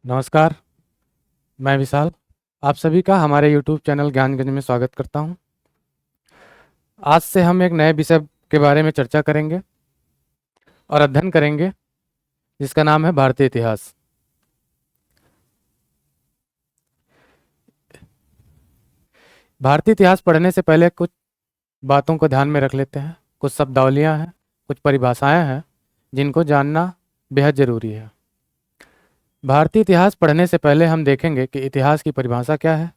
नमस्कार। मैं विशाल आप सभी का हमारे YouTube चैनल ज्ञानगंज में स्वागत करता हूं। आज से हम एक नए विषय के बारे में चर्चा करेंगे और अध्ययन करेंगे जिसका नाम है भारतीय इतिहास। भारतीय इतिहास पढ़ने से पहले कुछ बातों को ध्यान में रख लेते हैं। कुछ शब्दावलियां हैं, कुछ परिभाषाएं हैं जिनको जानना बेहद ज़रूरी है। भारतीय इतिहास पढ़ने से पहले हम देखेंगे कि इतिहास की परिभाषा क्या है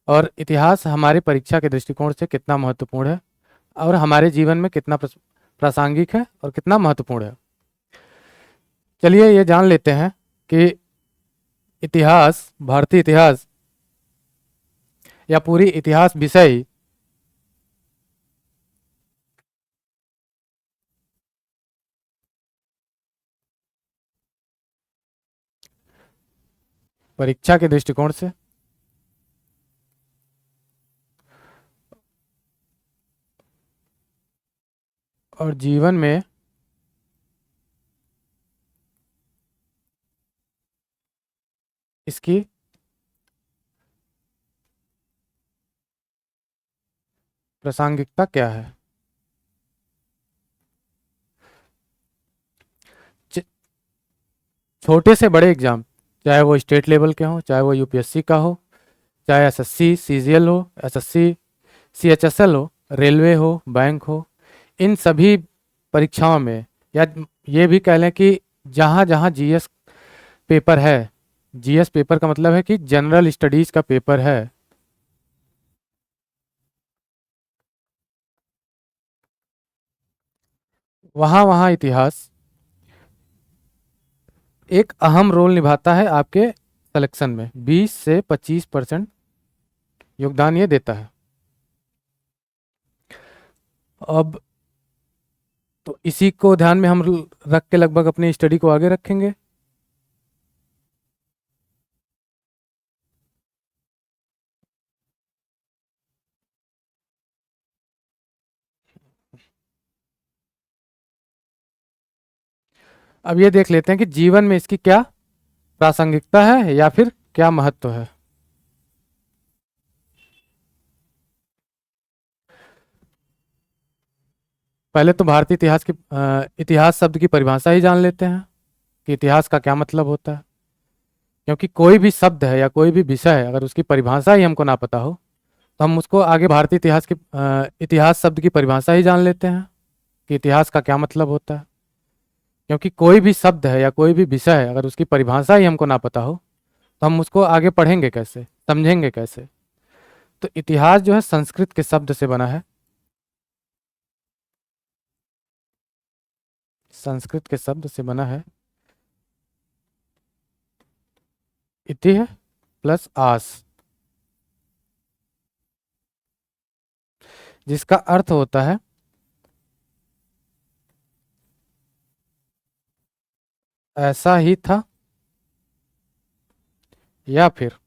और इतिहास हमारी परीक्षा के दृष्टिकोण से कितना महत्वपूर्ण है और हमारे जीवन में कितना प्रासंगिक है और कितना महत्वपूर्ण है। चलिए ये जान लेते हैं कि इतिहास, भारतीय इतिहास या पूरी इतिहास विषय परीक्षा के दृष्टिकोण से और जीवन में इसकी प्रासंगिकता क्या है। च- छोटे से बड़े एग्जाम, चाहे वो स्टेट लेवल के हों, चाहे वो यूपीएससी का हो, चाहे एसएससी सीजीएल हो, एसएससी सीएचएसएल हो, रेलवे हो, बैंक हो, इन सभी परीक्षाओं में या ये भी कह लें कि जहाँ जहाँ जीएस पेपर है, जीएस पेपर का मतलब है कि जनरल स्टडीज का पेपर है, वहाँ वहाँ इतिहास एक अहम रोल निभाता है आपके सिलेक्शन में। 20 से 25% योगदान ये देता है। अब तो इसी को ध्यान में हम रख के लगभग अपनी स्टडी को आगे रखेंगे। अब ये देख लेते हैं कि जीवन में इसकी क्या प्रासंगिकता है या फिर क्या महत्व है। पहले तो भारतीय इतिहास की इतिहास शब्द की परिभाषा ही जान लेते हैं कि इतिहास का क्या मतलब होता है। क्योंकि कोई भी शब्द है या कोई भी विषय है, अगर उसकी परिभाषा ही हमको ना पता हो तो हम उसको आगे भारतीय इतिहास की इतिहास शब्द की परिभाषा ही जान लेते हैं कि इतिहास का क्या मतलब होता है। क्योंकि कोई भी शब्द है या कोई भी विषय है, अगर उसकी परिभाषा ही हमको ना पता हो तो हम उसको आगे पढ़ेंगे कैसे, समझेंगे कैसे। तो इतिहास जो है संस्कृत के शब्द से बना है। संस्कृत के शब्द से बना है इति प्लस आस, जिसका अर्थ होता है ऐसा ही था या फिर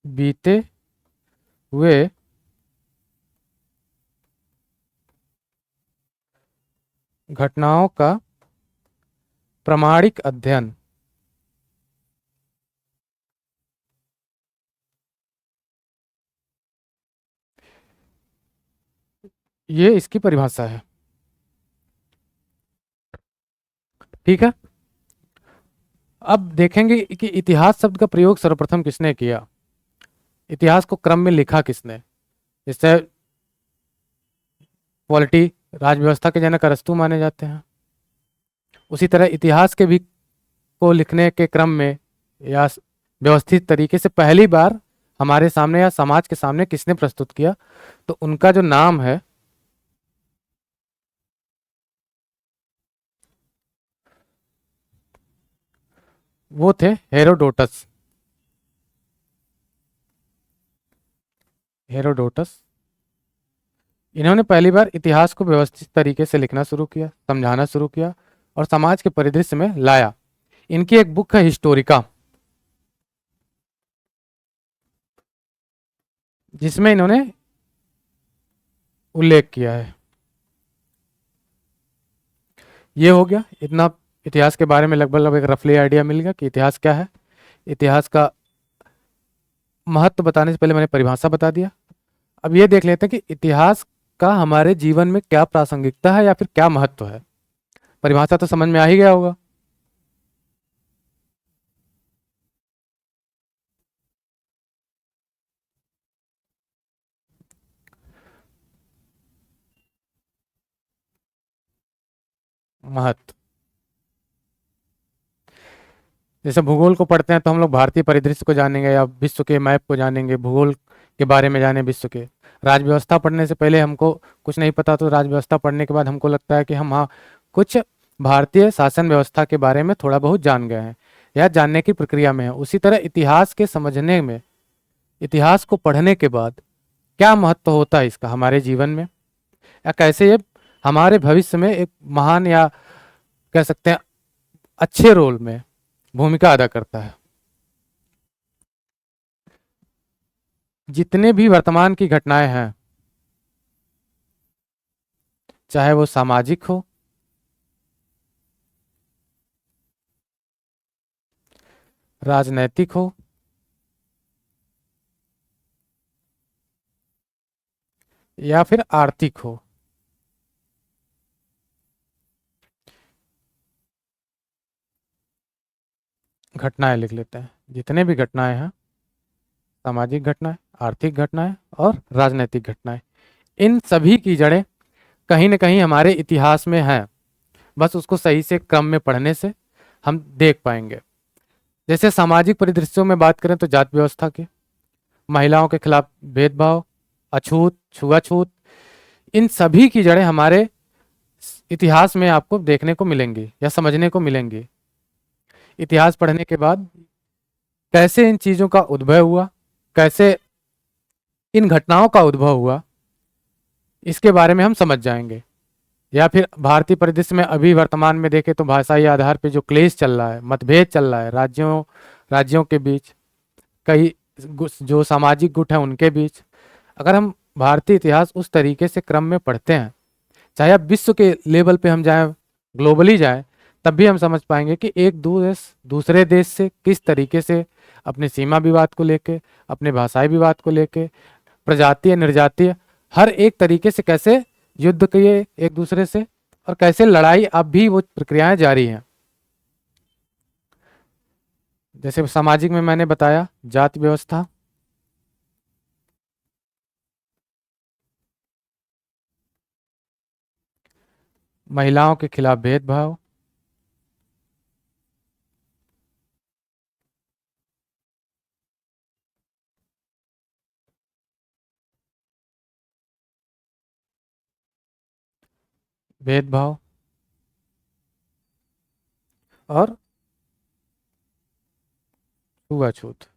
बीते हुए घटनाओं का प्रामाणिक अध्ययन। ये इसकी परिभाषा है। ठीक है। अब देखेंगे कि इतिहास शब्द का प्रयोग सर्वप्रथम किसने किया, इतिहास को क्रम में लिखा किसने। जैसे पॉलिटी, राज व्यवस्था के जनक अरस्तु माने जाते हैं, उसी तरह इतिहास के भी को लिखने के क्रम में या व्यवस्थित तरीके से पहली बार हमारे सामने या समाज के सामने किसने प्रस्तुत किया, तो उनका जो नाम है वो थे हेरोडोटस। हेरोडोटस, इन्होंने पहली बार इतिहास को व्यवस्थित तरीके से लिखना शुरू किया, समझाना शुरू किया और समाज के परिदृश्य में लाया। इनकी एक बुक है हिस्टोरिका, जिसमें इन्होंने उल्लेख किया है। ये हो गया इतना इतिहास के बारे में लगभग एक रफली आइडिया मिल गया कि इतिहास क्या है। इतिहास का महत्व बताने से पहले मैंने परिभाषा बता दिया। अब ये देख लेते हैं कि इतिहास का हमारे जीवन में क्या प्रासंगिकता है या फिर क्या महत्व है। परिभाषा तो समझ में आ ही गया होगा। महत्व, जैसे भूगोल को पढ़ते हैं तो हम लोग भारतीय परिदृश्य को जानेंगे या विश्व के मैप को जानेंगे, भूगोल के बारे में जाने विश्व के। राज व्यवस्था पढ़ने से पहले हमको कुछ नहीं पता, तो राज व्यवस्था पढ़ने के बाद हमको लगता है कि हम हाँ कुछ भारतीय शासन व्यवस्था के बारे में थोड़ा बहुत जान गए हैं या जानने की प्रक्रिया में है। उसी तरह इतिहास के समझने में, इतिहास को पढ़ने के बाद क्या महत्व होता है इसका हमारे जीवन में, या कैसे ये हमारे भविष्य में एक महान या कह सकते हैं अच्छे रोल में भूमिका अदा करता है। जितने भी वर्तमान की घटनाएं हैं, चाहे वो सामाजिक हो, राजनैतिक हो, या फिर आर्थिक हो, घटनाएं लिख लेते हैं। जितने भी घटनाएं हैं, सामाजिक घटनाएं, आर्थिक घटनाएं और राजनैतिक घटनाएं, इन सभी की जड़ें कहीं न कहीं हमारे इतिहास में हैं। बस उसको सही से क्रम में पढ़ने से हम देख पाएंगे। जैसे सामाजिक परिदृश्यों में बात करें तो जाति व्यवस्था की, महिलाओं के खिलाफ भेदभाव, अछूत, छुआछूत, इन सभी की जड़ें हमारे इतिहास में आपको देखने को मिलेंगी या समझने को मिलेंगी। इतिहास पढ़ने के बाद कैसे इन चीज़ों का उद्भव हुआ, कैसे इन घटनाओं का उद्भव हुआ, इसके बारे में हम समझ जाएंगे। या फिर भारतीय परिदृश्य में अभी वर्तमान में देखें तो भाषाई आधार पे जो क्लेश चल रहा है, मतभेद चल रहा है राज्यों राज्यों के बीच, कई जो सामाजिक गुट हैं उनके बीच, अगर हम भारतीय इतिहास उस तरीके से क्रम में पढ़ते हैं, चाहे अब विश्व के लेवल पे हम जाएं, ग्लोबली जाएं, तब भी हम समझ पाएंगे कि एक देश दूसरे देश से किस तरीके से अपने सीमा विवाद को लेके, अपने भाषाई विवाद को लेके, प्रजातीय निर्जातीय हर एक तरीके से कैसे युद्ध किए एक दूसरे से, और कैसे लड़ाई अब भी वो प्रक्रियाएं जारी हैं। जैसे सामाजिक में मैंने बताया जाति व्यवस्था, महिलाओं के खिलाफ भेदभाव, भेदभाव और छुआछूत,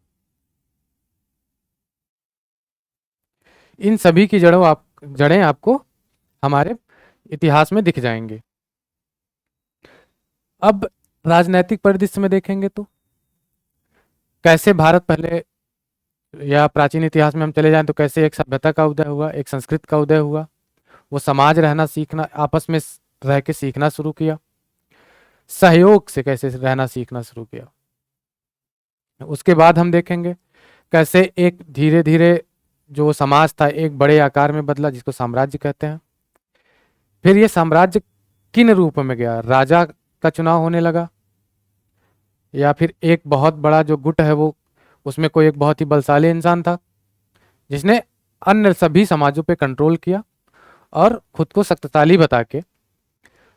इन सभी की जड़ें आपको हमारे इतिहास में दिख जाएंगे। अब राजनैतिक परिदृश्य में देखेंगे तो कैसे भारत पहले या प्राचीन इतिहास में हम चले जाएं तो कैसे एक सभ्यता का उदय हुआ, एक संस्कृत का उदय हुआ, वो समाज रहना सीखना, आपस में रह के सीखना शुरू किया, सहयोग से कैसे रहना सीखना शुरू किया। उसके बाद हम देखेंगे कैसे एक धीरे धीरे जो समाज था एक बड़े आकार में बदला, जिसको साम्राज्य कहते हैं। फिर ये साम्राज्य किन रूप में गया, राजा का चुनाव होने लगा, या फिर एक बहुत बड़ा जो गुट है वो, उसमें कोई एक बहुत ही बलशाली इंसान था जिसने अन्य सभी समाजों पे कंट्रोल किया और खुद को शक्तिशाली बता के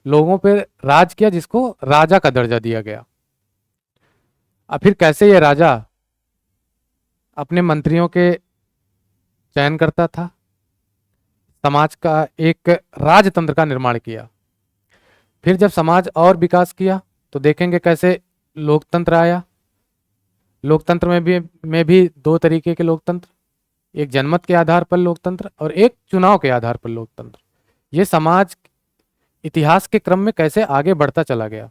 लोगों पे राज किया, जिसको राजा का दर्जा दिया गया। और फिर कैसे ये राजा अपने मंत्रियों के चयन करता था, समाज का एक राजतंत्र का निर्माण किया। फिर जब समाज और विकास किया तो देखेंगे कैसे लोकतंत्र आया। लोकतंत्र में भी दो तरीके के लोकतंत्र, एक जनमत के आधार पर लोकतंत्र और एक चुनाव के आधार पर लोकतंत्र। ये समाज इतिहास के क्रम में कैसे आगे बढ़ता चला गया,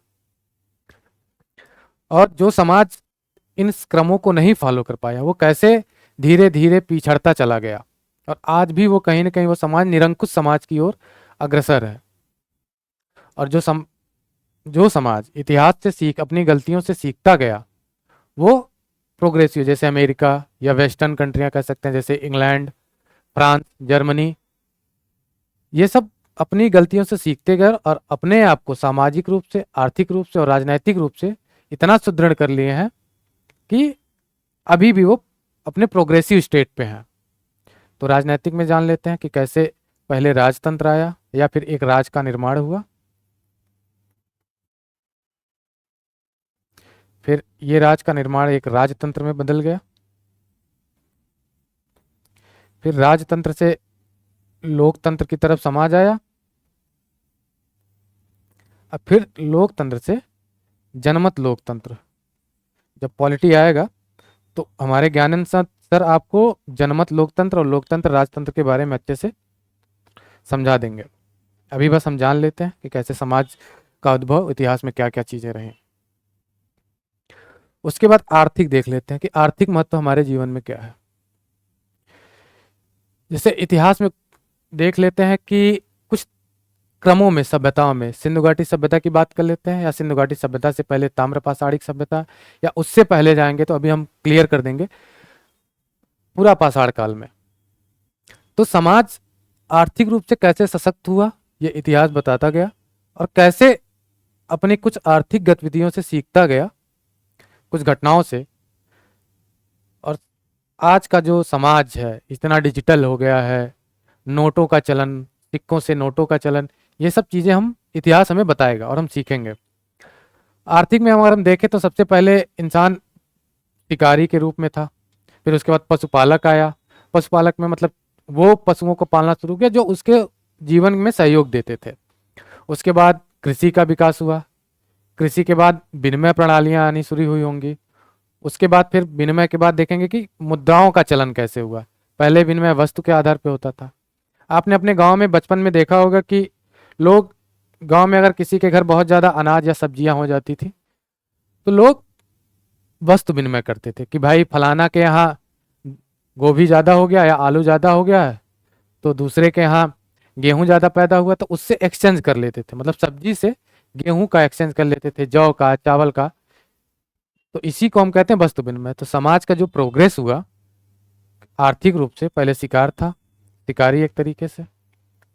और जो समाज इन क्रमों को नहीं फॉलो कर पाया वो कैसे धीरे धीरे पिछड़ता चला गया, और आज भी वो कहीं ना कहीं वो समाज निरंकुश समाज की ओर अग्रसर है। और जो जो समाज इतिहास से सीख अपनी गलतियों से सीखता गया वो प्रोग्रेसिव, जैसे अमेरिका या वेस्टर्न कंट्रियां कह सकते हैं, जैसे इंग्लैंड, फ्रांस, जर्मनी, ये सब अपनी गलतियों से सीखते गए और अपने आप को सामाजिक रूप से, आर्थिक रूप से और राजनैतिक रूप से इतना सुदृढ़ कर लिए हैं कि अभी भी वो अपने प्रोग्रेसिव स्टेट पे हैं। तो राजनैतिक में जान लेते हैं कि कैसे पहले राजतंत्र आया या फिर एक राज का निर्माण हुआ, फिर ये राज का निर्माण एक राजतंत्र में बदल गया, फिर राजतंत्र से लोकतंत्र की तरफ समाज आया, अब फिर लोकतंत्र से जनमत लोकतंत्र। जब पॉलिटी आएगा तो हमारे ज्ञानंद सर आपको जनमत लोकतंत्र और लोकतंत्र राजतंत्र के बारे में अच्छे से समझा देंगे। अभी बस हम जान लेते हैं कि कैसे समाज का उद्भव, इतिहास में क्या क्या चीजें रही। उसके बाद आर्थिक देख लेते हैं कि आर्थिक महत्व हमारे जीवन में क्या है। जैसे इतिहास में देख लेते हैं कि कुछ क्रमों में, सभ्यताओं में, सिंधु घाटी सभ्यता की बात कर लेते हैं, या सिंधु घाटी सभ्यता से पहले ताम्रपाषाणिक सभ्यता, या उससे पहले जाएंगे तो अभी हम क्लियर कर देंगे पूरा पाषाण काल में। तो समाज आर्थिक रूप से कैसे सशक्त हुआ ये इतिहास बताता गया, और कैसे अपनी कुछ आर्थिक गतिविधियों से सीखता गया, कुछ घटनाओं से। और आज का जो समाज है इतना डिजिटल हो गया है, नोटों का चलन, सिक्कों से नोटों का चलन, ये सब चीजें हम इतिहास हमें बताएगा और हम सीखेंगे। आर्थिक में अगर हम देखें तो सबसे पहले इंसान शिकारी के रूप में था, फिर उसके बाद पशुपालक आया। पशुपालक में मतलब वो पशुओं को पालना शुरू किया जो उसके जीवन में सहयोग देते थे। उसके बाद कृषि का विकास हुआ, कृषि के बाद विनिमय प्रणालियां आनी शुरू हुई होंगी। उसके बाद फिर विनिमय के बाद देखेंगे कि मुद्राओं का चलन कैसे हुआ। पहले विनिमय वस्तु के आधार पर होता था। आपने अपने गांव में बचपन में देखा होगा कि लोग गांव में अगर किसी के घर बहुत ज़्यादा अनाज या सब्जियां हो जाती थी तो लोग वस्तु विनिमय करते थे कि भाई फलाना के यहाँ गोभी ज़्यादा हो गया या आलू ज़्यादा हो गया है, तो दूसरे के यहाँ गेहूं ज़्यादा पैदा हुआ तो उससे एक्सचेंज कर लेते थे, मतलब सब्जी से गेहूं का एक्सचेंज कर लेते थे, जौ का, चावल का। तो इसी को हम कहते हैं वस्तु विनिमय। तो समाज का जो प्रोग्रेस हुआ आर्थिक रूप से, पहले शिकार था, शिकारी एक तरीके से,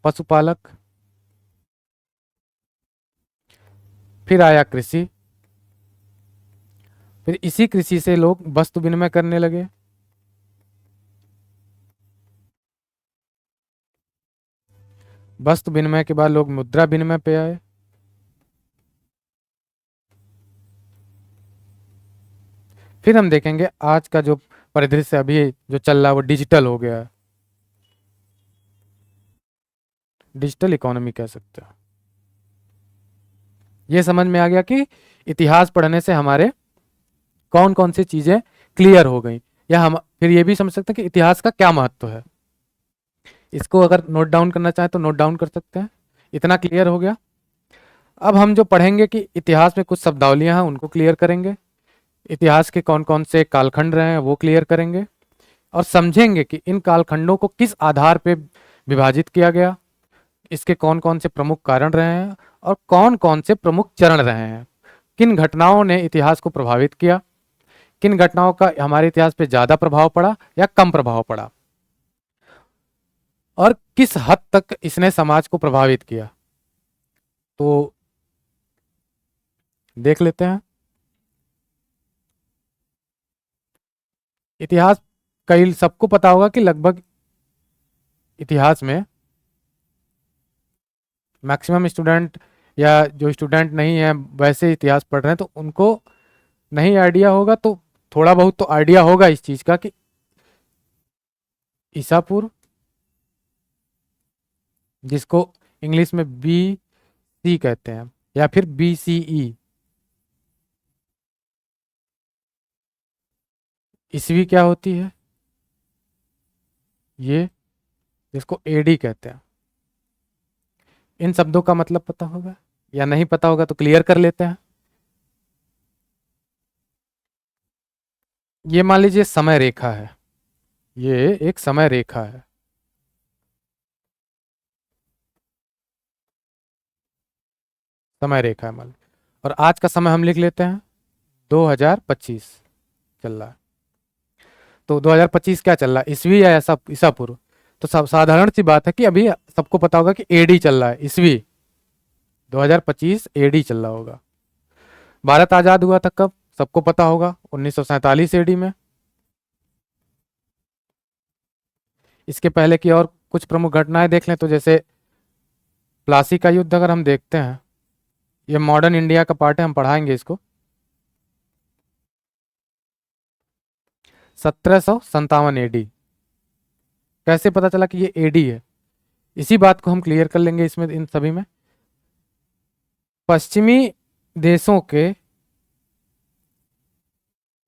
पशुपालक, फिर आया कृषि, फिर इसी कृषि से लोग वस्तु विनिमय करने लगे। वस्तु विनिमय के बाद लोग मुद्रा विनिमय पे आए। फिर हम देखेंगे आज का जो परिदृश्य अभी जो चल रहा है वो डिजिटल हो गया है, डिजिटल इकोनॉमी कह सकते हैं। ये समझ में आ गया कि इतिहास पढ़ने से हमारे कौन कौन सी चीजें क्लियर हो गई, या हम फिर ये भी समझ सकते हैं कि इतिहास का क्या महत्व है। इसको अगर नोट डाउन करना चाहें तो नोट डाउन कर सकते हैं। इतना क्लियर हो गया। अब हम जो पढ़ेंगे कि इतिहास में कुछ शब्दावलियां हैं उनको क्लियर करेंगे, इतिहास के कौन कौन से कालखंड रहे हैं वो क्लियर करेंगे, और समझेंगे कि इन कालखंडों को किस आधार पे विभाजित किया गया, इसके कौन कौन से प्रमुख कारण रहे हैं और कौन कौन से प्रमुख चरण रहे हैं, किन घटनाओं ने इतिहास को प्रभावित किया, किन घटनाओं का हमारे इतिहास पे ज़्यादा प्रभाव पड़ा या कम प्रभाव पड़ा, और किस हद तक इसने समाज को प्रभावित किया। तो देख लेते हैं। इतिहास कई सबको पता होगा कि लगभग इतिहास में मैक्सिमम स्टूडेंट, या जो स्टूडेंट नहीं है वैसे इतिहास पढ़ रहे हैं तो उनको नहीं आइडिया होगा, तो थोड़ा बहुत तो आइडिया होगा इस चीज़ का कि ईसा पूर्व, जिसको इंग्लिश में बी सी कहते हैं, या फिर बी सी ई, ईसवी क्या होती है ये, जिसको एडी कहते हैं। इन शब्दों का मतलब पता होगा, या नहीं पता होगा तो क्लियर कर लेते हैं। ये मान लीजिए समय रेखा है, ये एक समय रेखा है। समय रेखा है मान लीजिए। और आज का समय हम लिख लेते हैं 2025 चल रहा है। तो 2025 क्या चल रहा है, ईसवी या ऐसा ईसा पूर्व? तो सब साधारण सी बात है कि अभी सबको पता होगा कि एडी चल रहा है, ईसवी 2025 एडी चल रहा होगा। भारत आजाद हुआ था कब, सबको पता होगा, 1947 एडी में। इसके पहले की और कुछ प्रमुख घटनाएं देख लें तो जैसे प्लासी का युद्ध अगर हम देखते हैं, ये मॉडर्न इंडिया का पार्ट है, हम पढ़ाएंगे इसको। 1757 एडी। कैसे पता चला कि ये एडी है, इसी बात को हम क्लियर कर लेंगे इसमें, इन सभी में। पश्चिमी देशों के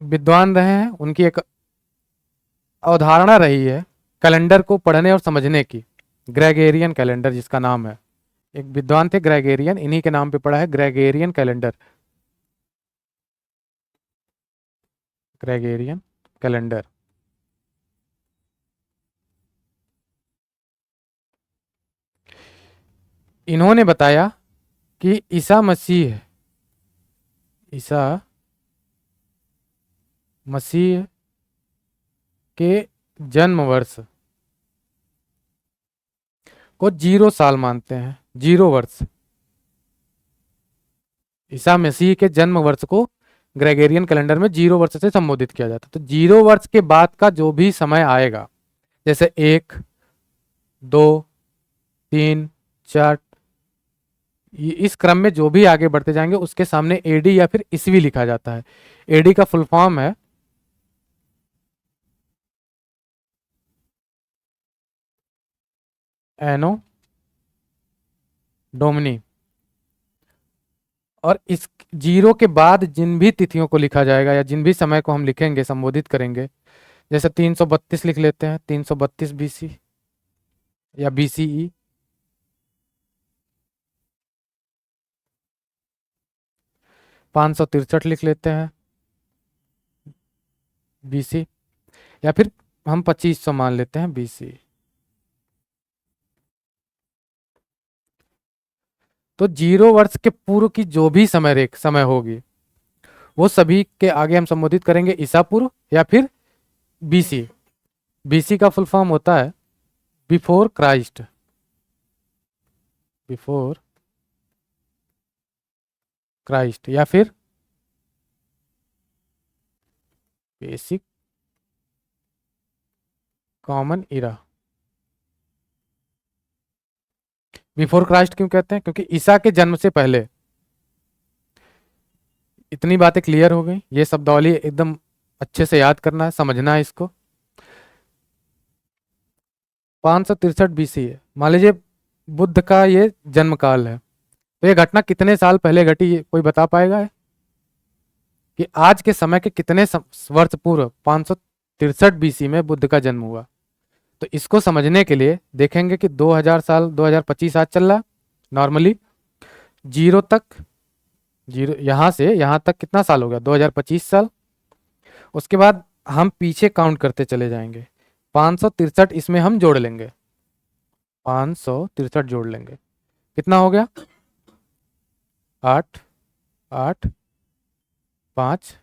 विद्वान रहे हैं, उनकी एक अवधारणा रही है कैलेंडर को पढ़ने और समझने की, ग्रेगोरियन कैलेंडर जिसका नाम है। एक विद्वान थे ग्रेगोरियन, इन्हीं के नाम पे पड़ा है ग्रेगोरियन कैलेंडर। ग्रेगोरियन कैलेंडर इन्होंने बताया कि ईसा मसीह के जन्म वर्ष को 0 साल मानते हैं, 0 वर्ष। ईसा मसीह के जन्म वर्ष को ग्रेगोरियन कैलेंडर में 0 वर्ष से संबोधित किया जाता है। तो 0 वर्ष के बाद का जो भी समय आएगा, जैसे 1, 2, 3, 4, इस क्रम में जो भी आगे बढ़ते जाएंगे उसके सामने एडी या फिर ईसवी लिखा जाता है। एडी का फुल फॉर्म है एनो डोमिनी। और इस 0 के बाद जिन भी तिथियों को लिखा जाएगा या जिन भी समय को हम लिखेंगे, संबोधित करेंगे, जैसे 332 लिख लेते हैं, 332 बीसी या बीसीई। 563 लिख लेते हैं बीसी, या फिर हम 2500 मान लेते हैं बीसी। तो 0 वर्ष के पूर्व की जो भी समय होगी, वो सभी के आगे हम संबोधित करेंगे ईसा पूर्व या फिर बीसी। बीसी का फुल फॉर्म होता है बिफोर क्राइस्ट, बिफोर क्राइस्ट, या फिर बेसिक कॉमन इरा। बिफोर क्राइस्ट क्यों कहते हैं, क्योंकि ईसा के जन्म से पहले। इतनी बातें क्लियर हो गई, ये शब्दावली एकदम अच्छे से याद करना है, समझना है इसको। 563 बीसी है, मान लीजिए बुद्ध का ये जन्म काल है, तो ये घटना कितने साल पहले घटी, ये कोई बता पाएगा है? कि आज के समय के कितने वर्ष पूर्व 563 बीसी में बुद्ध का जन्म हुआ? तो इसको समझने के लिए देखेंगे कि 2000 साल 2025 आज चल रहा है नॉर्मली, 0 तक, 0 यहां से यहां तक कितना साल हो गया, 2025 साल। उसके बाद हम पीछे काउंट करते चले जाएंगे, 563 इसमें हम जोड़ लेंगे, 563 जोड़ लेंगे, कितना हो गया, 8, 8, 5,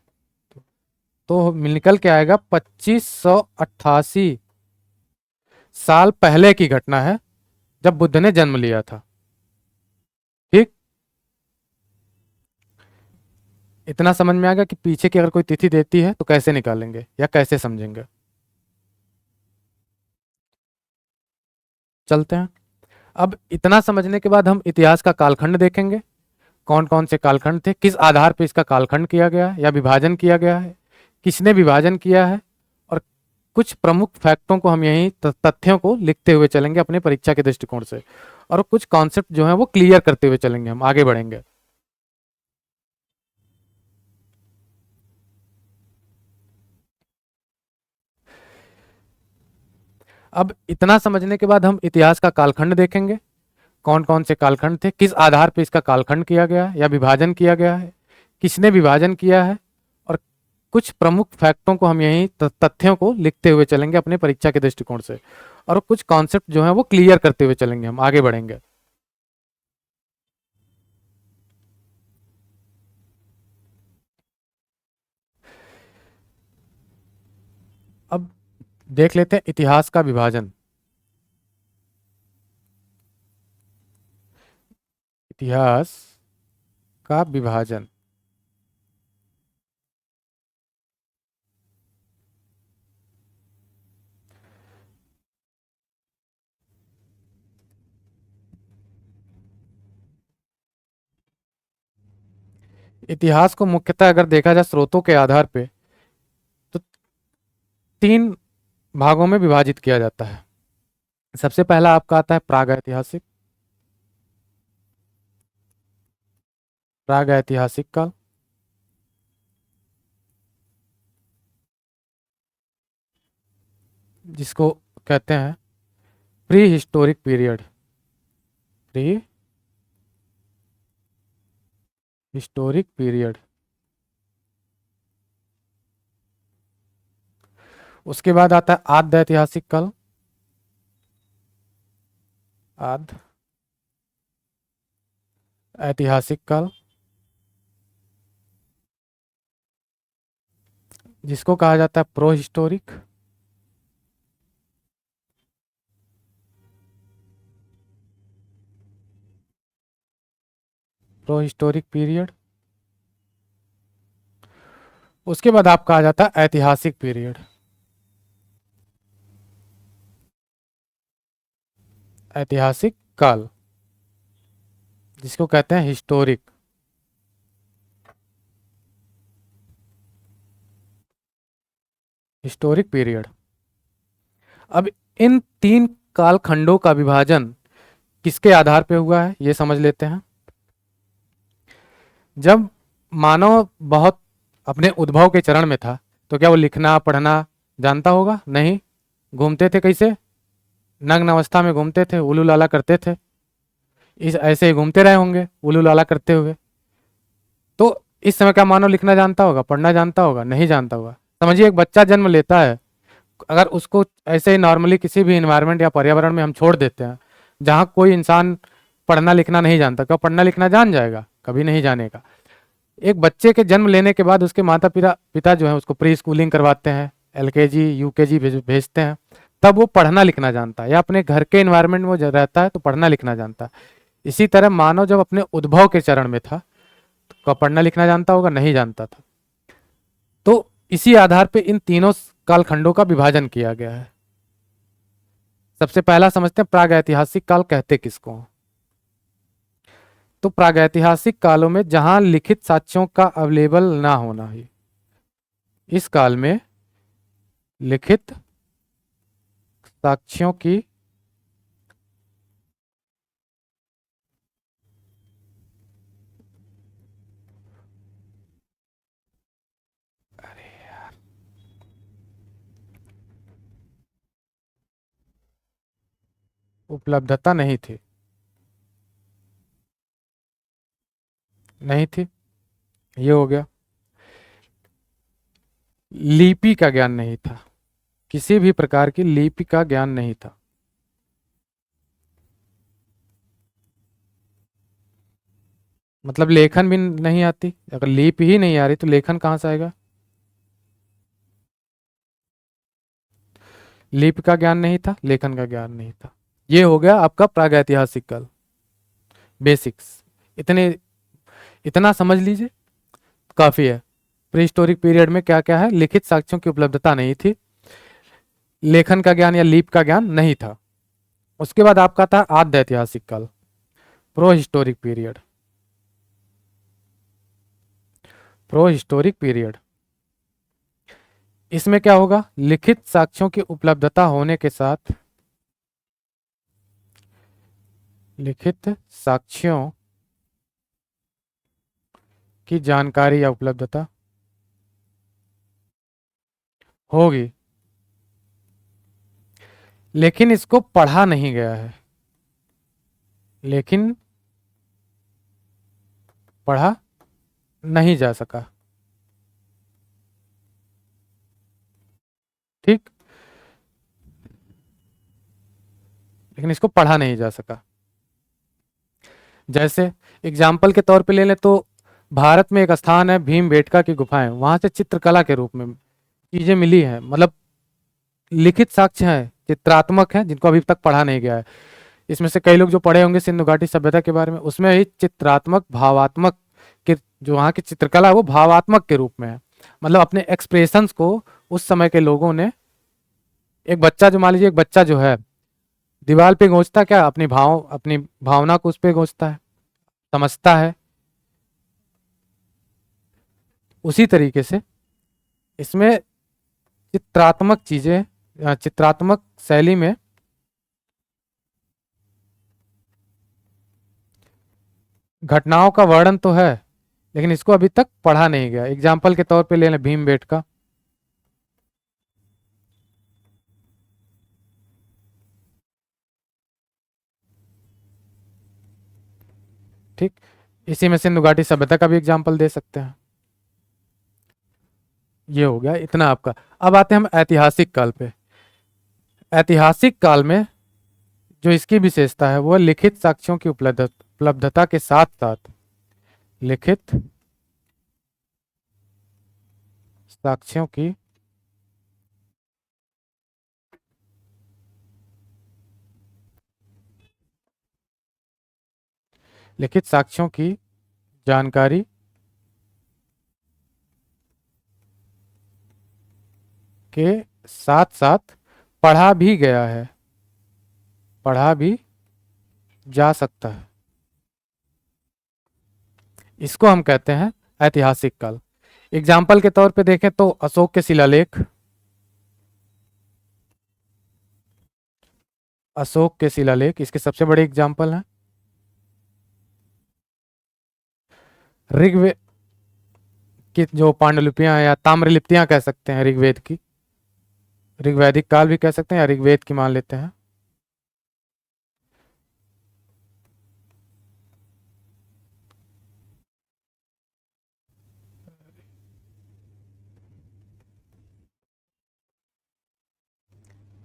तो निकल के आएगा 2588 साल पहले की घटना है, जब बुद्ध ने जन्म लिया था। ठीक, इतना समझ में आ गया कि पीछे की अगर कोई तिथि देती है तो कैसे निकालेंगे या कैसे समझेंगे। चलते हैं। अब इतना समझने के बाद हम इतिहास का कालखंड देखेंगे, कौन कौन से कालखंड थे, किस आधार पर इसका कालखंड किया गया है या विभाजन किया गया है, किसने विभाजन किया है, और कुछ प्रमुख फैक्टों को हम यही तथ्यों को लिखते हुए चलेंगे अपने परीक्षा के दृष्टिकोण से, और कुछ कॉन्सेप्ट जो है वो क्लियर करते हुए चलेंगे, हम आगे बढ़ेंगे। अब इतना समझने के बाद हम इतिहास का कालखंड देखेंगे, कौन कौन से कालखंड थे, किस आधार पर इसका कालखंड किया गया है या विभाजन किया गया है, किसने विभाजन किया है, और कुछ प्रमुख फैक्टों को हम यही तथ्यों को लिखते हुए चलेंगे अपने परीक्षा के दृष्टिकोण से, और कुछ कॉन्सेप्ट जो है वो क्लियर करते हुए चलेंगे, हम आगे बढ़ेंगे। अब देख लेते हैं इतिहास का विभाजन। इतिहास का विभाजन। इतिहास को मुख्यतः अगर देखा जाए स्रोतों के आधार पे, तो 3 भागों में विभाजित किया जाता है। सबसे पहला आपका आता है प्रागैतिहासिक। प्रागैतिहासिक काल। जिसको कहते हैं pre historic period. Pre historic period. उसके बाद आता है आद्य ऐतिहासिक काल। आद्य ऐतिहासिक काल, जिसको कहा जाता है pro historic. Pro historic period. उसके बाद आपका आ जाता है ऐतिहासिक पीरियड। ऐतिहासिक काल, जिसको कहते हैं हिस्टोरिक। Historic period. अब इन 3 कालखंडों का विभाजन किसके आधार पे हुआ है, ये समझ लेते हैं। जब मानव बहुत अपने उद्भव के चरण में था, तो क्या वो लिखना पढ़ना जानता होगा? नहीं। घूमते थे कैसे? नग्न अवस्था में घूमते थे, उलू लाला करते थे। इस ऐसे ही घूमते रहे होंगे उलू लाला करते हुए। तो इस समय क्या मानव लिखना जानता होगा, पढ़ना जानता होगा? नहीं जानता होगा। समझिए एक बच्चा जन्म लेता है, अगर उसको ऐसे ही नॉर्मली किसी भी इन्वायरमेंट या पर्यावरण में हम छोड़ देते हैं जहाँ कोई इंसान पढ़ना लिखना नहीं जानता, क्या पढ़ना लिखना जान जाएगा? कभी नहीं जानेगा। एक बच्चे के जन्म लेने के बाद उसके माता पिता पिता जो है उसको प्री स्कूलिंग करवाते हैं, एलकेजी यूकेजी भेजते हैं, तब वो पढ़ना लिखना जानता है, या अपने घर के इन्वायरमेंट में वो रहता है तो पढ़ना लिखना जानता है। इसी तरह मानव जब अपने उद्भव के चरण में था, तो क्या पढ़ना लिखना जानता होगा? नहीं जानता था। तो इसी आधार पे इन तीनों कालखंडों का विभाजन किया गया है। सबसे पहला समझते हैं प्रागैतिहासिक काल कहते किसको। तो प्रागैतिहासिक कालों में जहां लिखित साक्ष्यों का अवेलेबल ना होना ही, इस काल में लिखित साक्ष्यों की उपलब्धता नहीं थी। नहीं थी, ये हो गया। लिपि का ज्ञान नहीं था, किसी भी प्रकार की लिपि का ज्ञान नहीं था। मतलब लेखन भी नहीं आती। अगर लिपि ही नहीं आ रही तो लेखन कहां से आएगा? लिपि का ज्ञान नहीं था, लेखन का ज्ञान नहीं था। ये हो गया आपका प्रागैतिहासिक काल, बेसिक्स। इतने इतना समझ लीजिए काफी है। प्री हिस्टोरिक पीरियड में क्या क्या है? लिखित साक्ष्यों की उपलब्धता नहीं थी, लेखन का ज्ञान या लीप का ज्ञान नहीं था। उसके बाद आपका था आद्य ऐतिहासिक काल, pro historic period. Pro historic period, इसमें क्या होगा? लिखित साक्ष्यों की उपलब्धता होने के साथ, लिखित साक्ष्यों की जानकारी या उपलब्धता होगी, लेकिन इसको पढ़ा नहीं गया है। लेकिन पढ़ा नहीं जा सका। ठीक, लेकिन इसको पढ़ा नहीं जा सका। जैसे एग्जाम्पल के तौर पे ले लें तो भारत में एक स्थान है भीमबेटका की गुफाएं, वहां से चित्रकला के रूप में चीजें मिली हैं। मतलब लिखित साक्ष्य हैं, चित्रात्मक हैं, जिनको अभी तक पढ़ा नहीं गया है। इसमें से कई लोग जो पढ़े होंगे सिंधु घाटी सभ्यता के बारे में, उसमें ही चित्रात्मक भावात्मक के जो वहाँ की चित्रकला है वो भावात्मक के रूप में है। मतलब अपने एक्सप्रेशंस को उस समय के लोगों ने, एक बच्चा जो मान लीजिए, एक बच्चा जो है दीवार पे घोंचता क्या, अपनी भावना को उस पे घोंचता है, समझता है। उसी तरीके से इसमें चित्रात्मक चीजें, चित्रात्मक शैली में घटनाओं का वर्णन तो है, लेकिन इसको अभी तक पढ़ा नहीं गया। एग्जाम्पल के तौर पे ले लें भीमबेटका। ठीक, इसी में सिंधु घाटी सभ्यता का भी एग्जाम्पल दे सकते हैं। ये हो गया इतना आपका। अब आते हैं हम ऐतिहासिक काल पे। ऐतिहासिक काल में जो इसकी विशेषता है वो लिखित साक्ष्यों की उपलब्धता के साथ साथ लिखित साक्ष्यों की लिखित साक्ष्यों की जानकारी के साथ साथ पढ़ा भी गया है, पढ़ा भी जा सकता है। इसको हम कहते हैं ऐतिहासिक काल। एग्जाम्पल के तौर पे देखें तो अशोक के शिलालेख, अशोक के शिलालेख इसके सबसे बड़े एग्जाम्पल हैं। ऋग्वेद की जो पांडुलिपियां हैं या ताम्रलिपियां कह सकते हैं ऋग्वेद की, ऋग्वैदिक काल भी कह सकते हैं या ऋग्वेद की मान लेते हैं।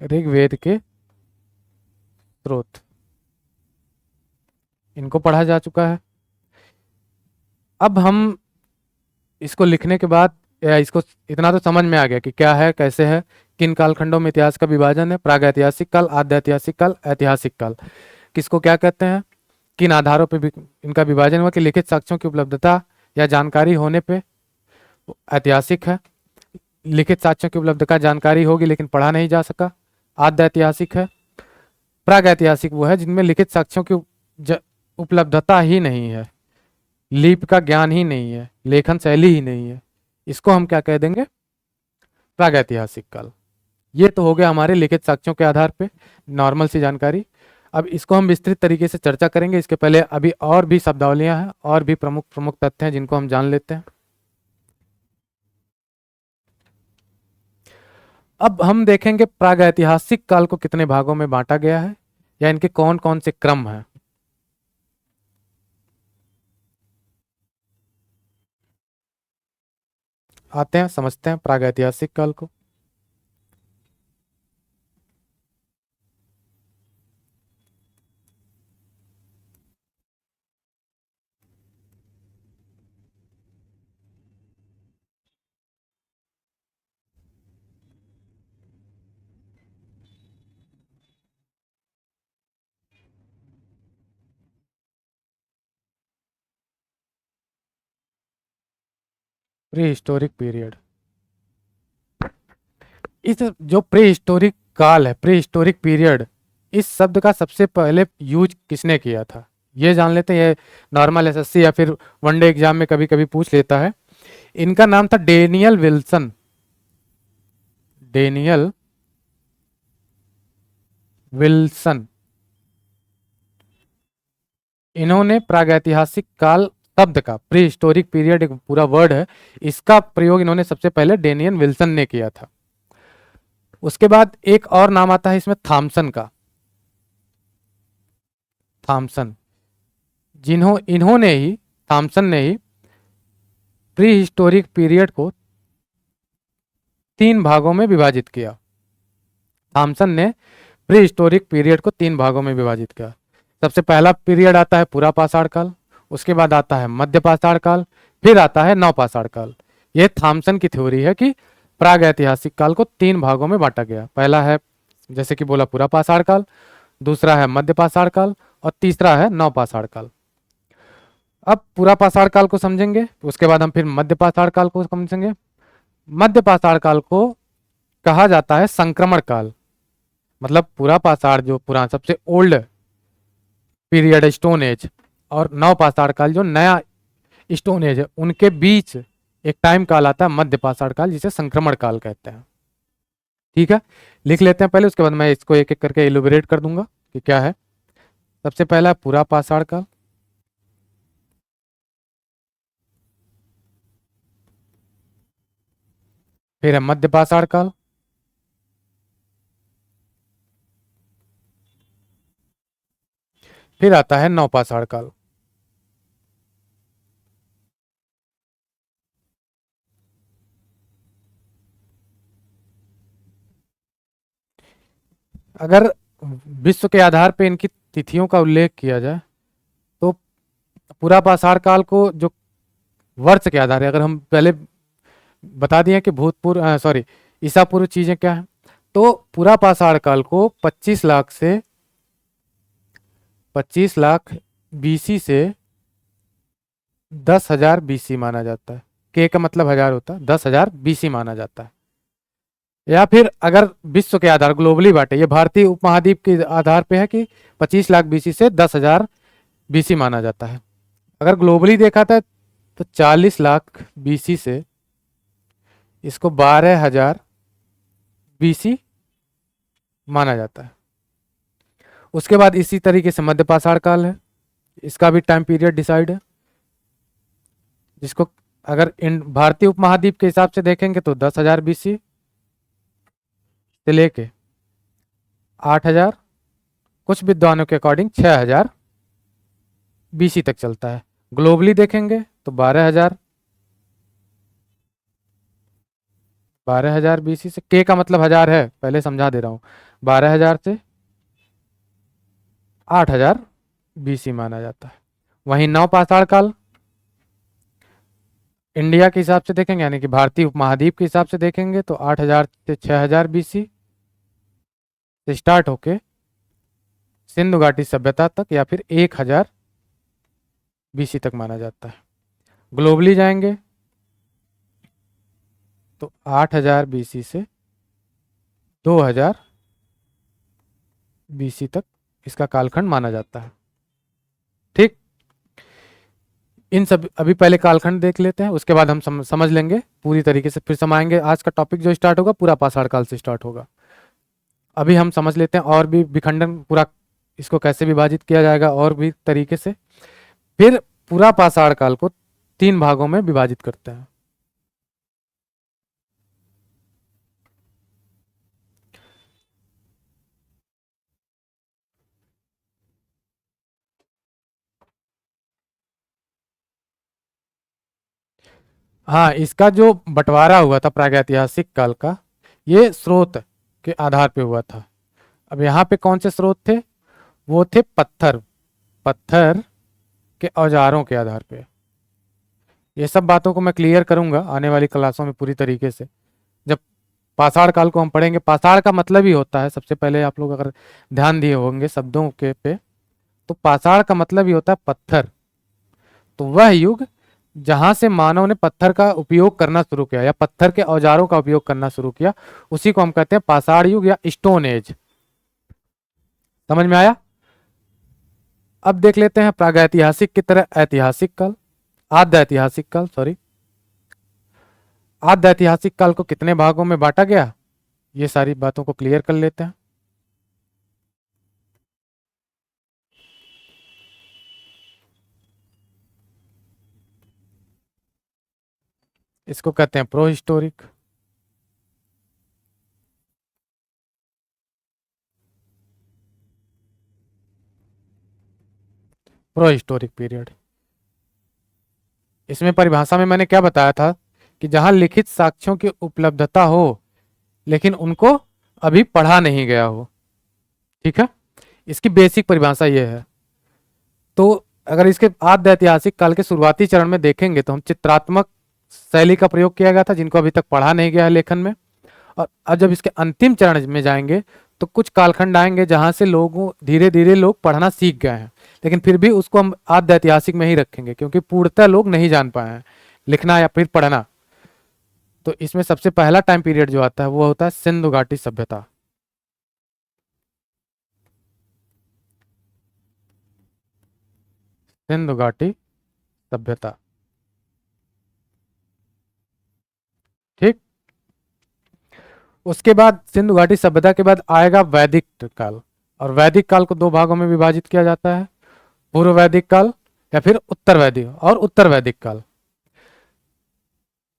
ऋग्वेद के स्रोत, इनको पढ़ा जा चुका है। अब हम इसको लिखने के बाद या इसको इतना तो समझ में आ गया कि क्या है, कैसे है, किन कालखंडों में इतिहास का विभाजन है, प्रागैतिहासिक काल, आद्य ऐतिहासिक काल, ऐतिहासिक काल, किसको क्या कहते हैं, किन आधारों पे भी इनका विभाजन हुआ, कि लिखित साक्ष्यों की उपलब्धता या जानकारी होने पे ऐतिहासिक है, लिखित साक्ष्यों की उपलब्धता जानकारी होगी लेकिन पढ़ा नहीं जा सका, आद्य ऐतिहासिक है, प्रागैतिहासिक वो है जिनमें लिखित साक्ष्यों की उपलब्धता ही नहीं है, लिपि का ज्ञान ही नहीं है, लेखन शैली ही नहीं है, इसको हम क्या कह देंगे, प्रागैतिहासिक काल। ये तो हो गया हमारे लिखित साक्ष्यों के आधार पे नॉर्मल सी जानकारी। अब इसको हम विस्तृत तरीके से चर्चा करेंगे। इसके पहले अभी और भी शब्दावलियां हैं और भी प्रमुख प्रमुख तथ्य हैं जिनको हम जान लेते हैं। अब हम देखेंगे प्रागैतिहासिक काल को कितने भागों में बांटा गया है या इनके कौन कौन से क्रम हैं। आते हैं समझते हैं प्रागैतिहासिक काल को। प्री हिस्टोरिक पीरियड, इस जो प्री हिस्टोरिक काल है, प्री हिस्टोरिक पीरियड, इस शब्द का सबसे पहले यूज किसने किया था ये जान लेते हैं। ये नॉर्मल एसएससी या फिर वनडे एग्जाम में कभी कभी पूछ लेता है। इनका नाम था डेनियल विल्सन, डेनियल विल्सन। इन्होंने प्रागैतिहासिक काल शब्द का, प्री हिस्टोरिक पीरियड एक पूरा वर्ड है, इसका प्रयोग इन्होंने सबसे पहले डेनियल विल्सन ने किया था। उसके बाद एक और नाम आता है इसमें थॉमसन का, थॉमसन, इन्होंने ही, थॉमसन ने ही प्री हिस्टोरिक पीरियड को 3 भागों में विभाजित किया। थॉमसन ने प्री हिस्टोरिक पीरियड को 3 भागों में विभाजित किया। सबसे पहला पीरियड आता है पूरा पाषाण काल, उसके बाद आता है मध्य पाषाण काल, फिर आता है नव पाषाण काल। यह थॉमसन की थ्योरी है कि प्राग ऐतिहासिक काल को 3 भागों में बांटा गया। पहला है जैसे कि बोला पूरा पाषाण काल, दूसरा है मध्य पाषाण काल और तीसरा है नव पाषाण काल। अब पूरा पाषाण काल को समझेंगे, उसके बाद हम फिर मध्य पाषाण काल को समझेंगे। मध्य पाषाण काल को कहा जाता है संक्रमण काल, मतलब पूरा पाषाण जो पुराना सबसे ओल्ड पीरियड स्टोन एज, और नव पाषाण काल जो नया स्टोन एज है, उनके बीच एक टाइम काल आता है मध्य पाषाण काल, जिसे संक्रमण काल कहते हैं। ठीक है, लिख लेते हैं पहले, उसके बाद मैं इसको एक एक करके इलुबरेट कर दूंगा कि क्या है। सबसे पहला पूरा पाषाण काल, फिर है मध्य पाषाण काल, फिर आता है नव पाषाण काल। अगर विश्व के आधार पर इनकी तिथियों का उल्लेख किया जाए तो पूरा पाषाण काल को जो वर्ष के आधार है, अगर हम पहले बता दिए कि भूतपूर्व सॉरी ईसा पूर्व चीजें क्या है, तो पूरा पाषाण काल को 25 लाख से 25 लाख बीसी से 10,000 बीसी माना जाता है। के का मतलब 1000 होता है, 10,000 बीसी माना जाता है। या फिर अगर विश्व के आधार ग्लोबली बांटे, ये भारतीय उपमहाद्वीप के आधार पे है कि 25 लाख बीसी से 10,000 बीसी माना जाता है। अगर ग्लोबली देखा था तो 40 लाख बीसी से इसको 12,000 बीसी माना जाता है। उसके बाद इसी तरीके से मध्य पाषाण काल है, इसका भी टाइम पीरियड डिसाइड है, जिसको अगर इन भारतीय उपमहाद्वीप के हिसाब से देखेंगे तो 10,000 बीसी से लेके 8,000, कुछ विद्वानों के अकॉर्डिंग 6,000 बीसी तक चलता है। ग्लोबली देखेंगे तो 12,000 बीसी से, के का मतलब 1000 है, पहले समझा दे रहा हूं, 12,000 से 8,000 बीसी माना जाता है। वहीं नव पाषाण काल इंडिया के हिसाब से देखेंगे, यानी कि भारतीय उपमहाद्वीप के हिसाब से देखेंगे तो 8,000 से 6,000 बीसी से स्टार्ट होके सिंधु घाटी सभ्यता तक, या फिर 1,000 बीसी तक माना जाता है। ग्लोबली जाएंगे तो 8,000 बीसी से 2,000 बीसी तक इसका कालखंड माना जाता है। ठीक, इन सब अभी पहले कालखंड देख लेते हैं, उसके बाद हम समझ लेंगे पूरी तरीके से, फिर समाएंगे। आज का टॉपिक जो स्टार्ट होगा पूरा पाषाण काल से स्टार्ट होगा। अभी हम समझ लेते हैं और भी विखंडन पूरा इसको कैसे विभाजित किया जाएगा और भी तरीके से। फिर पूरा पाषाण काल को 3 भागों में विभाजित करते हैं। हाँ, इसका जो बंटवारा हुआ था प्रागैतिहासिक काल का, ये स्रोत के आधार पे हुआ था। अब यहाँ पे कौन से स्रोत थे? वो थे पत्थर, पत्थर के औजारों के आधार पे। ये सब बातों को मैं क्लियर करूंगा आने वाली क्लासों में पूरी तरीके से। जब पाषाण काल को हम पढ़ेंगे, पाषाण का मतलब ही होता है, सबसे पहले आप लोग अगर ध्यान दिए होंगे शब्दों के पे, तो पाषाण का मतलब ही होता है पत्थर। तो वह युग जहां से मानव ने पत्थर का उपयोग करना शुरू किया या पत्थर के औजारों का उपयोग करना शुरू किया, उसी को हम कहते हैं पाषाण युग या स्टोन एज। समझ में आया? अब देख लेते हैं प्रागैतिहासिक की तरह ऐतिहासिक काल, आद्य ऐतिहासिक काल, सॉरी, आद्य ऐतिहासिक काल को कितने भागों में बांटा गया, ये सारी बातों को क्लियर कर लेते हैं। इसको कहते हैं pro historic, pro historic period. इसमें परिभाषा में मैंने क्या बताया था कि जहां लिखित साक्ष्यों की उपलब्धता हो लेकिन उनको अभी पढ़ा नहीं गया हो। ठीक है, इसकी बेसिक परिभाषा ये है। तो अगर इसके आद्य ऐतिहासिक काल के शुरुआती चरण में देखेंगे तो हम चित्रात्मक शैली का प्रयोग किया गया था, जिनको अभी तक पढ़ा नहीं गया है लेखन में। और अब जब इसके अंतिम चरण में जाएंगे तो कुछ कालखंड आएंगे जहां से लोगों धीरे धीरे लोग पढ़ना सीख गए हैं, लेकिन फिर भी उसको हम आद्य ऐतिहासिक में ही रखेंगे क्योंकि पूर्णतः लोग नहीं जान पाए हैं लिखना या फिर पढ़ना। तो इसमें सबसे पहला टाइम पीरियड जो आता है वो होता है सिंधु घाटी सभ्यता। सिंधु घाटी सभ्यता, ठीक। उसके बाद सिंधु घाटी सभ्यता के बाद आएगा वैदिक काल। और वैदिक काल को दो भागों में विभाजित किया जाता है, पूर्व वैदिक काल या फिर उत्तर वैदिक और उत्तर वैदिक काल।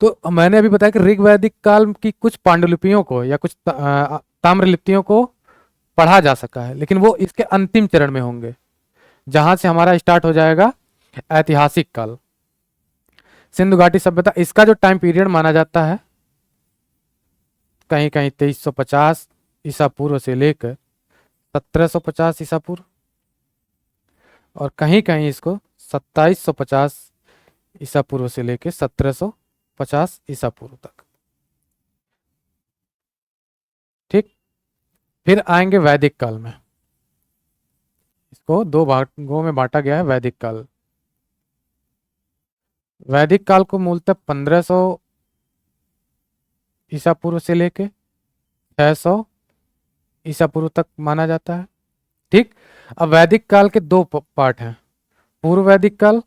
तो मैंने अभी बताया कि ऋग वैदिक काल की कुछ पांडुलिपियों को या कुछ ताम्रलिपियों को पढ़ा जा सका है, लेकिन वो इसके अंतिम चरण में होंगे जहां से हमारा स्टार्ट हो जाएगा ऐतिहासिक काल। सिंधु घाटी सभ्यता, इसका जो टाइम पीरियड माना जाता है कहीं कहीं 2350 ईसा पूर्व से लेकर 1750 ईसा पूर्व, और कहीं कहीं इसको 2750 ईसा पूर्व से लेकर 1750 ईसा पूर्व तक, ठीक। फिर आएंगे वैदिक काल में। इसको दो भागों में बांटा गया है वैदिक काल। वैदिक काल को मूलतः 1500 ईसा पूर्व से लेके 600 ईसा पूर्व तक माना जाता है, ठीक। अब वैदिक काल के दो पार्ट हैं, पूर्व वैदिक काल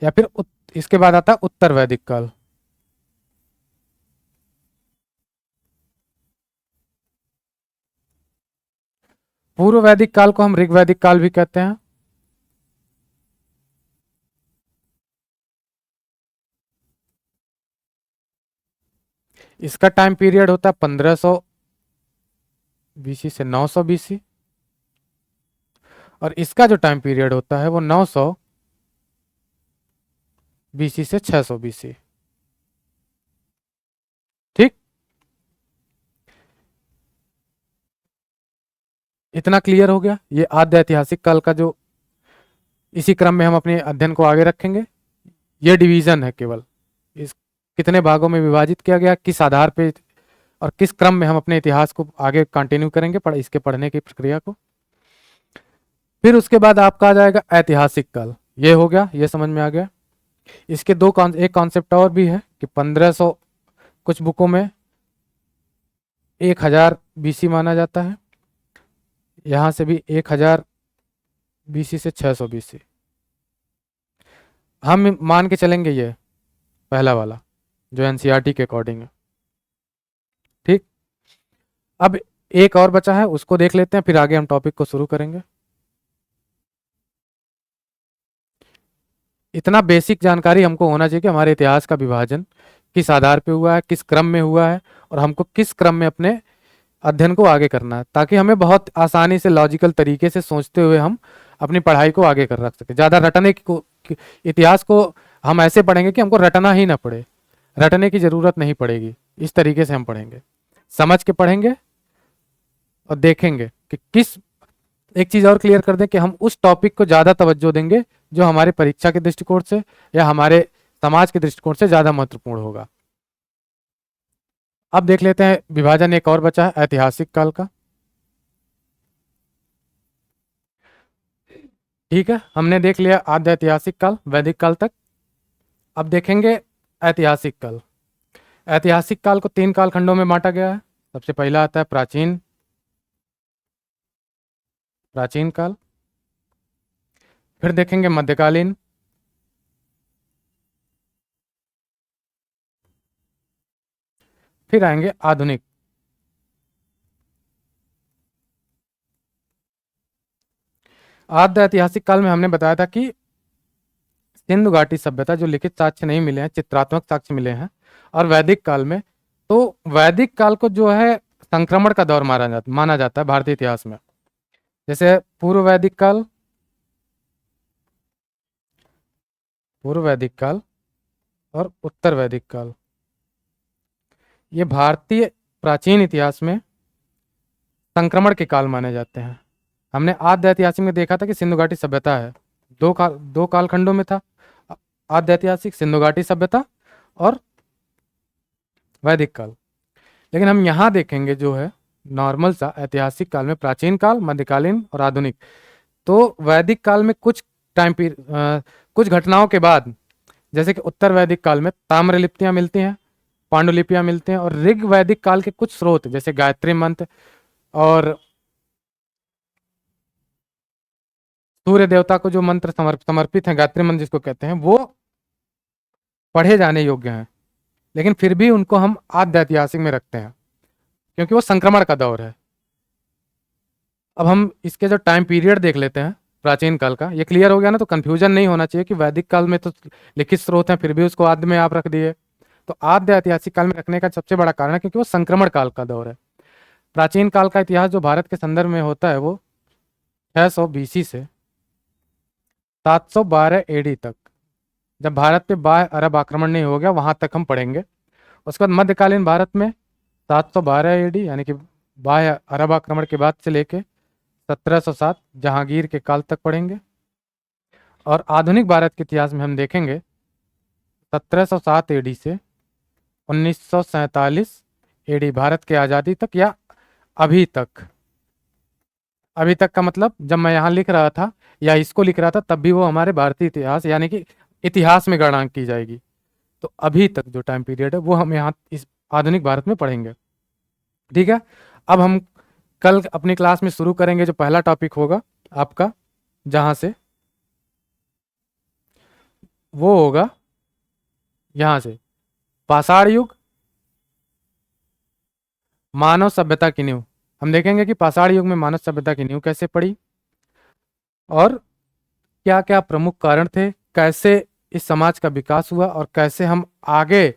या फिर इसके बाद आता है उत्तर वैदिक काल। पूर्व वैदिक काल को हम ऋग वैदिक काल भी कहते हैं। इसका टाइम पीरियड होता है 1500 बीसी से 900 बीसी, और इसका जो टाइम पीरियड होता है वो 900 बीसी से 600 बीसी, ठीक। इतना क्लियर हो गया। ये आद्य ऐतिहासिक काल का जो इसी क्रम में हम अपने अध्ययन को आगे रखेंगे। ये डिवीजन है केवल, इस कितने भागों में विभाजित किया गया, किस आधार पे और किस क्रम में हम अपने इतिहास को आगे कंटिन्यू करेंगे इसके पढ़ने की प्रक्रिया को। फिर उसके बाद आपका आ जाएगा ऐतिहासिक काल। ये हो गया, ये समझ में आ गया। इसके एक कॉन्सेप्ट और भी है कि 1500 कुछ बुकों में 1000 बीसी माना जाता है, यहां से भी 1000 बीसी से 600 बीसी हम मान के चलेंगे। ये पहला वाला जो एनसीईआरटी के अकॉर्डिंग है, ठीक। अब एक और बचा है, उसको देख लेते हैं, फिर आगे हम टॉपिक को शुरू करेंगे। इतना बेसिक जानकारी हमको होना चाहिए कि हमारे इतिहास का विभाजन किस आधार पे हुआ है, किस क्रम में हुआ है, और हमको किस क्रम में अपने अध्ययन को आगे करना है, ताकि हमें बहुत आसानी से लॉजिकल तरीके से सोचते हुए हम अपनी पढ़ाई को आगे कर रख सके। ज़्यादा रटने इतिहास को हम ऐसे पढ़ेंगे कि हमको रटना ही ना पड़े, रटने की ज़रूरत नहीं पड़ेगी। इस तरीके से हम पढ़ेंगे, समझ के पढ़ेंगे और देखेंगे कि किस, एक चीज़ और क्लियर कर दें कि हम उस टॉपिक को ज़्यादा तवज्जो देंगे जो हमारे परीक्षा के दृष्टिकोण से या हमारे समाज के दृष्टिकोण से ज़्यादा महत्वपूर्ण होगा। अब देख लेते हैं विभाजन एक और बचा है ऐतिहासिक काल का, ठीक है। हमने देख लिया आद्य ऐतिहासिक काल वैदिक काल तक। अब देखेंगे ऐतिहासिक काल। ऐतिहासिक काल को 3 कालखंडों में बांटा गया है। सबसे पहला आता है प्राचीन काल, फिर देखेंगे मध्यकालीन, फिर आएंगे आधुनिक। आद्य ऐतिहासिक काल में हमने बताया था कि सिंधु घाटी सभ्यता जो लिखित साक्ष्य नहीं मिले हैं, चित्रात्मक साक्ष्य मिले हैं। और वैदिक काल में, तो वैदिक काल को जो है संक्रमण का दौर माना जाता है भारतीय इतिहास में। जैसे पूर्व वैदिक काल और उत्तर वैदिक काल, ये भारतीय प्राचीन इतिहास में संक्रमण के काल माने जाते हैं। हमने आद्य ऐतिहासिक में देखा था कि सिंधु घाटी सभ्यता है, दो कालखंडों में था, आद्य ऐतिहासिक सिंधु घाटी सभ्यता और वैदिक काल। लेकिन हम यहाँ देखेंगे जो है नॉर्मल सा ऐतिहासिक काल में प्राचीन काल, मध्यकालीन और आधुनिक। तो वैदिक काल में कुछ घटनाओं के बाद, जैसे कि उत्तर वैदिक काल में ताम्रलिपियां मिलती हैं, पांडुलिपियां मिलती हैं, और ऋग वैदिक काल के कुछ स्रोत जैसे गायत्री मंत्र और सूर्य देवता को जो मंत्र समर्पित हैं, गायत्री मंत्र जिसको कहते हैं, वो पढ़े जाने योग्य हैं। लेकिन फिर भी उनको हम आद्य ऐतिहासिक में रखते हैं क्योंकि वो संक्रमण का दौर है। अब हम इसके जो टाइम पीरियड देख लेते हैं प्राचीन काल का, ये क्लियर हो गया ना, तो कंफ्यूजन नहीं होना चाहिए कि वैदिक काल में तो लिखित स्रोत हैं फिर भी उसको आद्य में आप रख दिए। तो आद्य ऐतिहासिक काल में रखने का सबसे बड़ा कारण है क्योंकि वो संक्रमण काल का दौर है। प्राचीन काल का इतिहास जो भारत के संदर्भ में होता है वो 600 BC से 712 AD तक, जब भारत पे बाह्य अरब आक्रमण नहीं हो गया, वहां तक हम पढ़ेंगे। उसके बाद मध्यकालीन भारत में 712 AD यानी कि बाह्य अरब आक्रमण के बाद से लेके 1707 जहांगीर के काल तक पढ़ेंगे। और आधुनिक भारत के इतिहास में हम देखेंगे 1707 AD से 1947 AD भारत के आज़ादी तक, या अभी तक। अभी तक का मतलब जब मैं यहाँ लिख रहा था या इसको लिख रहा था तब भी वो हमारे भारतीय इतिहास यानी कि इतिहास में गणना की जाएगी। तो अभी तक जो टाइम पीरियड है वो हम यहाँ इस आधुनिक भारत में पढ़ेंगे। ठीक है, अब हम कल अपनी क्लास में शुरू करेंगे जो पहला टॉपिक होगा आपका, जहाँ से वो होगा यहाँ से पाषाण युग, मानव सभ्यता की नींव। हम देखेंगे कि पाषाण युग में मानव सभ्यता की नींव कैसे पड़ी और क्या क्या प्रमुख कारण थे, कैसे इस समाज का विकास हुआ और कैसे हम आगे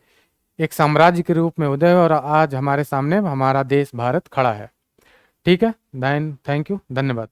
एक साम्राज्य के रूप में उदय और आज हमारे सामने हमारा देश भारत खड़ा है। ठीक है, थैंक यू, धन्यवाद।